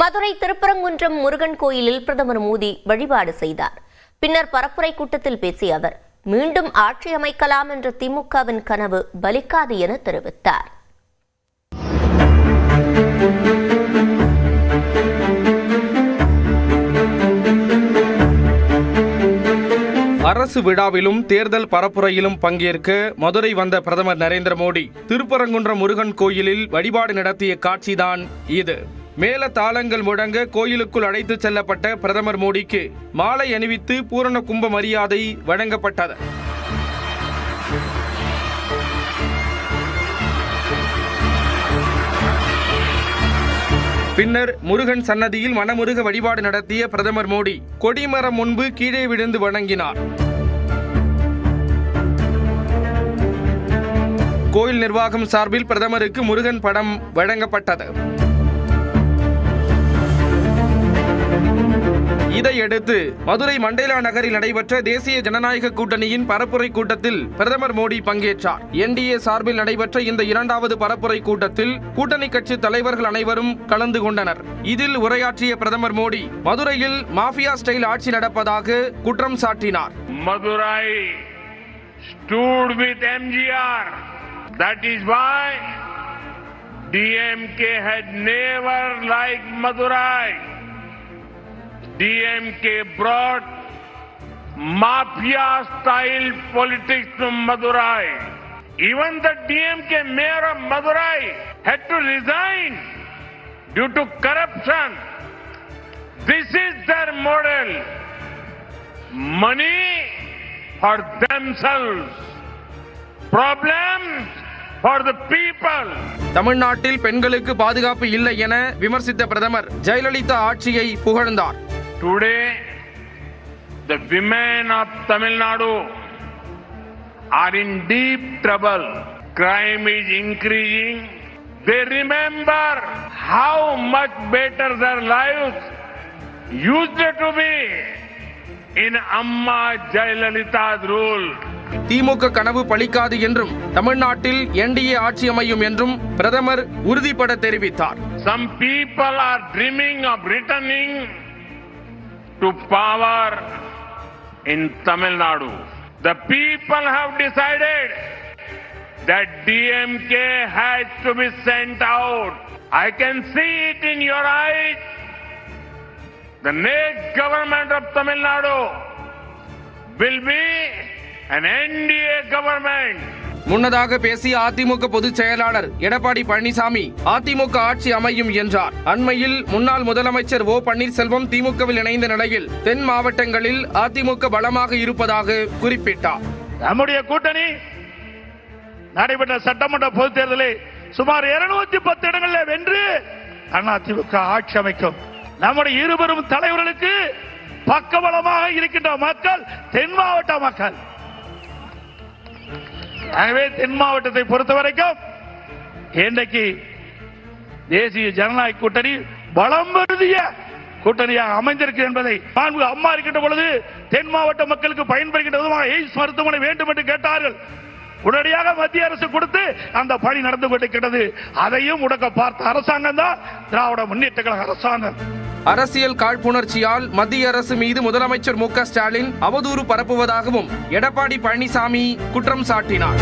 மதுரை திருப்பரங்குன்றம் முருகன் கோயிலில் பிரதமர் மோடி வழிபாடு செய்தார். பின்னர் பரப்புரை கூட்டத்தில் பேசிய அவர், மீண்டும் ஆட்சி அமைக்கலாம் என்ற திமுகவின் கனவு பலிக்காது என தெரிவித்தார். அரசு விழாவிலும் தேர்தல் பரப்புரையிலும் பங்கேற்க மதுரை வந்த பிரதமர் நரேந்திர மோடி திருப்பரங்குன்றம் முருகன் கோயிலில் வழிபாடு நடத்திய காட்சிதான் இது. மேல தாளங்கள் முழங்க கோயிலுக்குள் அழைத்துச் செல்லப்பட்ட பிரதமர் மோடிக்கு மாலை அணிவித்து பூரண கும்ப மரியாதை வழங்கப்பட்டது. பின்னர் முருகன் சன்னதியில் மனமுருக வழிபாடு நடத்திய பிரதமர் மோடி கொடிமரம் முன்பு கீழே விழுந்து வணங்கினார். கோயில் நிர்வாகம் சார்பில் பிரதமருக்கு முருகன் படம் வழங்கப்பட்டது. இதையடுத்து மதுரை மண்டேலா நகரில் நடைபெற்ற தேசிய ஜனநாயக கூட்டணியின் பரப்புரை கூட்டத்தில் பிரதமர் மோடி பங்கேற்றார். என்டிஏ சார்பில் நடைபெற்ற இந்த இரண்டாவது பரப்புரை கூட்டத்தில் கூட்டணி கட்சி தலைவர்கள் அனைவரும் கலந்து கொண்டனர். இதில் உரையாற்றிய பிரதமர் மோடி மதுரையில் மாஃபியா ஸ்டைல் ஆட்சி நடப்பதாக குற்றம் சாட்டினார். Madurai stood with MGR. That is why DMK had never liked Madurai. DMK brought mafia-style politics to Madurai. Even the DMK mayor of Madurai had to resign due to corruption. This is their model. Money for themselves. Problems for the people. தமிழ்நாட்டில் பெண்களுக்கு பாதுகாப்பு இல்லை என விமர்சித்த பிரதமர் ஜெயலலிதா ஆட்சியை புகழ்ந்தார். Today, the women of Tamil Nadu are in deep trouble. Crime is increasing. They remember how much better their lives used to be in Amma Jayalalitha's rule. திமுக கனவு பலிக்காது என்றும் தமிழ்நாட்டில் என்டிஏ ஆட்சி அமையும் என்றும் பிரதமர் உறுதிபட தெரிவித்தார். Some people are dreaming of returning to power in Tamil Nadu. The people have decided that DMK has to be sent out. I can see it in your eyes. The next government of Tamil Nadu will be an NDA government. முன்னதாக பேசிய அதிமுக பொதுச் செயலாளர் எடப்பாடி பழனிசாமி அதிமுக ஆட்சி அமையும் என்றார். அண்மையில் முன்னாள் முதலமைச்சர் ஓ பன்னீர்செல்வம் திமுகவில் இணைந்த நிலையில் தென் மாவட்டங்களில் அதிமுக பலமாக இருப்பதாக குறிப்பிட்டார். நம்முடைய கூட்டணி நடைபெற்ற சட்டமன்ற பொதுத் தேர்தலில் சுமார் 210 இடங்களில் வென்று அதிமுக ஆட்சி அமைக்கும். நம்முடைய இருவரும் தலைவர்களுக்கு பக்கபலமாக இருக்கின்ற மக்கள் தென் மாவட்ட மக்கள். ஆகவே தென் மாவட்டத்தை பொறுத்தவரைக்கும் இன்றைக்கு தேசிய ஜனநாயக கூட்டணி பலம் பொருந்திய கூட்டணியாக அமைந்திருக்கு என்பதை அம்மா இருக்கின்ற பொழுது தென் மாவட்ட மக்களுக்கு பயன்படுகின்ற விதமாக எய்ம்ஸ் மருத்துவமனை வேண்டும் என்று கேட்டார்கள். உடனடியாக மத்திய அரசு கொடுத்து அந்த பணி நடந்து கொண்டிருக்கிறது. அதையும் முடக்க பார்த்த அரசாங்கம் தான் திராவிட முன்னேற்ற கழக அரசாங்கம். அரசியல் காழ்ப்புணர்ச்சியால் மத்திய அரசு மீது முதலமைச்சர் மு.க. ஸ்டாலின் அவதூறு பரப்புவதாகவும் எடப்பாடி பழனிசாமி குற்றம் சாட்டினார்.